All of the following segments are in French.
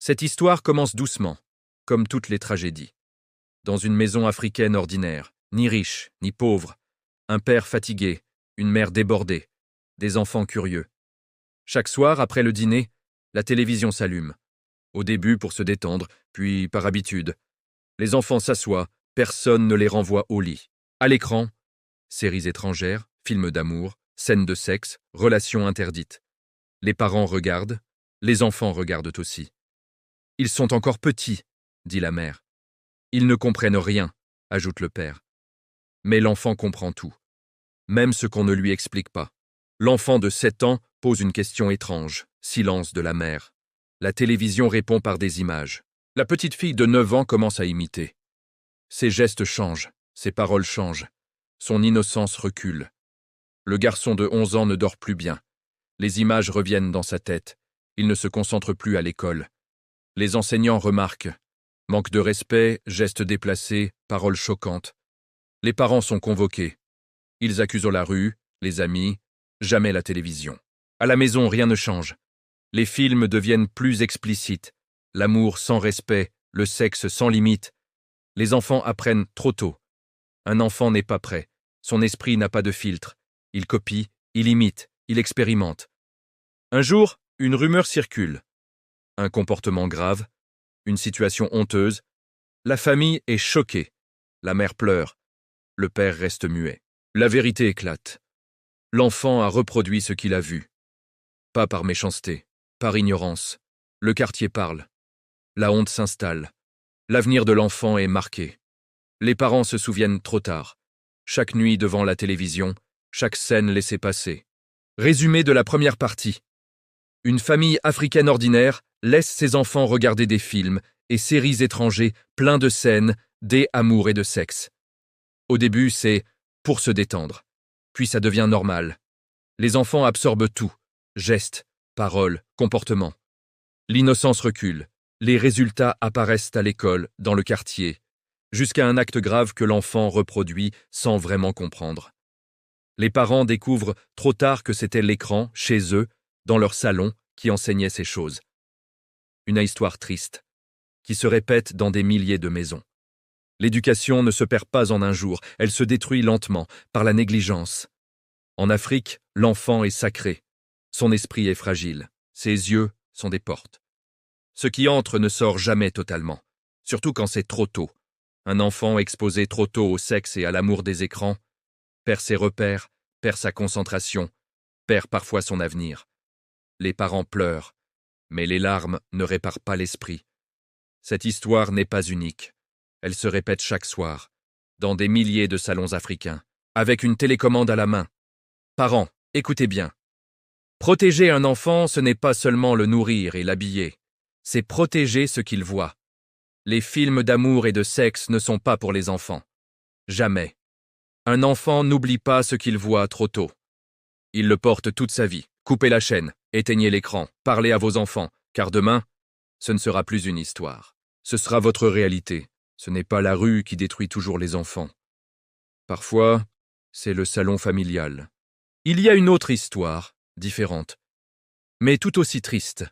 Cette histoire commence doucement, comme toutes les tragédies. Dans une maison africaine ordinaire, ni riche, ni pauvre, un père fatigué, une mère débordée, des enfants curieux. Chaque soir, après le dîner, la télévision s'allume. Au début pour se détendre, puis par habitude. Les enfants s'assoient, personne ne les renvoie au lit. À l'écran, séries étrangères, films d'amour, scènes de sexe, relations interdites. Les parents regardent, les enfants regardent aussi. Ils sont encore petits, dit la mère. Ils ne comprennent rien, ajoute le père. Mais l'enfant comprend tout, même ce qu'on ne lui explique pas. L'enfant de 7 ans pose une question étrange, silence de la mère. La télévision répond par des images. La petite fille de 9 ans commence à imiter. Ses gestes changent, ses paroles changent. Son innocence recule. Le garçon de 11 ans ne dort plus bien. Les images reviennent dans sa tête. Il ne se concentre plus à l'école. Les enseignants remarquent. Manque de respect, gestes déplacés, paroles choquantes. Les parents sont convoqués. Ils accusent la rue, les amis, jamais la télévision. À la maison, rien ne change. Les films deviennent plus explicites. L'amour sans respect, le sexe sans limite. Les enfants apprennent trop tôt. Un enfant n'est pas prêt. Son esprit n'a pas de filtre. Il copie, il imite, il expérimente. Un jour, une rumeur circule. Un comportement grave, une situation honteuse. La famille est choquée. La mère pleure. Le père reste muet. La vérité éclate. L'enfant a reproduit ce qu'il a vu. Pas par méchanceté, par ignorance. Le quartier parle. La honte s'installe. L'avenir de l'enfant est marqué. Les parents se souviennent trop tard. Chaque nuit devant la télévision, chaque scène laissée passer. Résumé de la première partie. Une famille africaine ordinaire laisse ses enfants regarder des films et séries étrangers pleins de scènes, d'amour et de sexe. Au début, c'est pour se détendre. Puis ça devient normal. Les enfants absorbent tout. Gestes, paroles, comportements. L'innocence recule. Les résultats apparaissent à l'école, dans le quartier, jusqu'à un acte grave que l'enfant reproduit sans vraiment comprendre. Les parents découvrent trop tard que c'était l'écran, chez eux, dans leur salon, qui enseignait ces choses. Une histoire triste, qui se répète dans des milliers de maisons. L'éducation ne se perd pas en un jour, elle se détruit lentement, par la négligence. En Afrique, l'enfant est sacré. Son esprit est fragile. Ses yeux sont des portes. Ce qui entre ne sort jamais totalement, surtout quand c'est trop tôt. Un enfant exposé trop tôt au sexe et à l'amour des écrans perd ses repères, perd sa concentration, perd parfois son avenir. Les parents pleurent, mais les larmes ne réparent pas l'esprit. Cette histoire n'est pas unique. Elle se répète chaque soir, dans des milliers de salons africains, avec une télécommande à la main. Parents, écoutez bien. Protéger un enfant, ce n'est pas seulement le nourrir et l'habiller, c'est protéger ce qu'il voit. Les films d'amour et de sexe ne sont pas pour les enfants. Jamais. Un enfant n'oublie pas ce qu'il voit trop tôt. Il le porte toute sa vie. Coupez la chaîne, éteignez l'écran, parlez à vos enfants, car demain, ce ne sera plus une histoire. Ce sera votre réalité. Ce n'est pas la rue qui détruit toujours les enfants. Parfois, c'est le salon familial. Il y a une autre histoire, différente, mais tout aussi triste,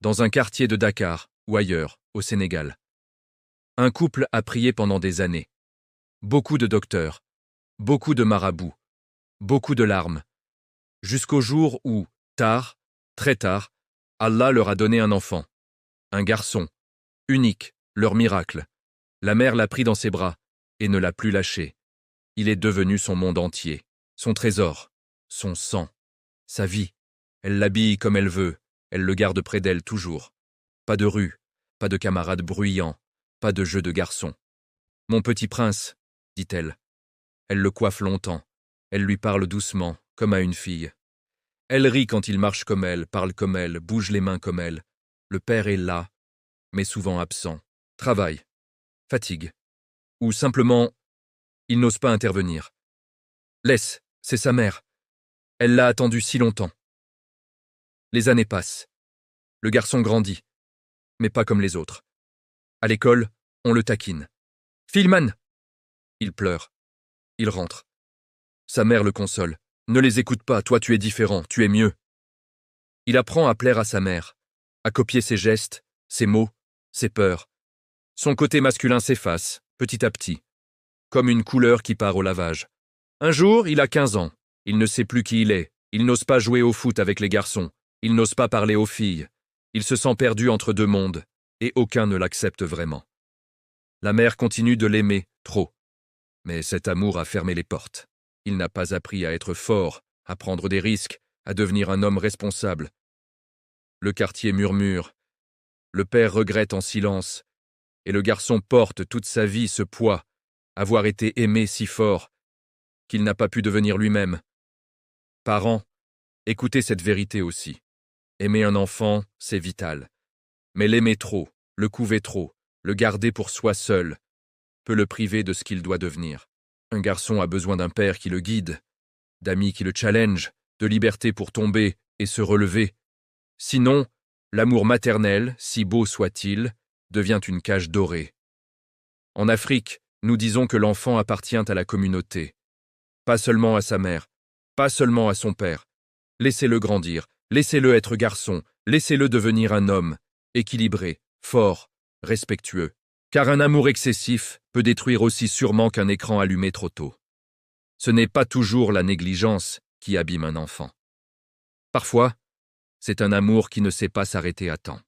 dans un quartier de Dakar ou ailleurs, au Sénégal. Un couple a prié pendant des années. Beaucoup de docteurs, beaucoup de marabouts, beaucoup de larmes, jusqu'au jour où, tard, très tard, Allah leur a donné un enfant, un garçon, unique, leur miracle. La mère l'a pris dans ses bras et ne l'a plus lâché. Il est devenu son monde entier, son trésor, son sang, sa vie. Elle l'habille comme elle veut, elle le garde près d'elle toujours. Pas de rue, pas de camarades bruyants, pas de jeu de garçons. « Mon petit prince », dit-elle. Elle le coiffe longtemps, elle lui parle doucement, comme à une fille. Elle rit quand il marche comme elle, parle comme elle, bouge les mains comme elle. Le père est là, mais souvent absent. Travaille, fatigue. Ou simplement, il n'ose pas intervenir. Laisse, c'est sa mère. Elle l'a attendu si longtemps. Les années passent. Le garçon grandit, mais pas comme les autres. À l'école, on le taquine. « Filman !» Il pleure. Il rentre. Sa mère le console. « Ne les écoute pas, toi tu es différent, tu es mieux. » Il apprend à plaire à sa mère, à copier ses gestes, ses mots, ses peurs. Son côté masculin s'efface, petit à petit, comme une couleur qui part au lavage. Un jour, il a 15 ans. Il ne sait plus qui il est. Il n'ose pas jouer au foot avec les garçons. Il n'ose pas parler aux filles. Il se sent perdu entre deux mondes, et aucun ne l'accepte vraiment. La mère continue de l'aimer, trop. Mais cet amour a fermé les portes. Il n'a pas appris à être fort, à prendre des risques, à devenir un homme responsable. Le quartier murmure. Le père regrette en silence. Et le garçon porte toute sa vie ce poids, avoir été aimé si fort, qu'il n'a pas pu devenir lui-même. Parents, écoutez cette vérité aussi. Aimer un enfant, c'est vital. Mais l'aimer trop, le couver trop, le garder pour soi seul, peut le priver de ce qu'il doit devenir. Un garçon a besoin d'un père qui le guide, d'amis qui le challenge, de liberté pour tomber et se relever. Sinon, l'amour maternel, si beau soit-il, devient une cage dorée. En Afrique, nous disons que l'enfant appartient à la communauté, pas seulement à sa mère, pas seulement à son père. Laissez-le grandir, laissez-le être garçon, laissez-le devenir un homme, équilibré, fort, respectueux. Car un amour excessif peut détruire aussi sûrement qu'un écran allumé trop tôt. Ce n'est pas toujours la négligence qui abîme un enfant. Parfois, c'est un amour qui ne sait pas s'arrêter à temps.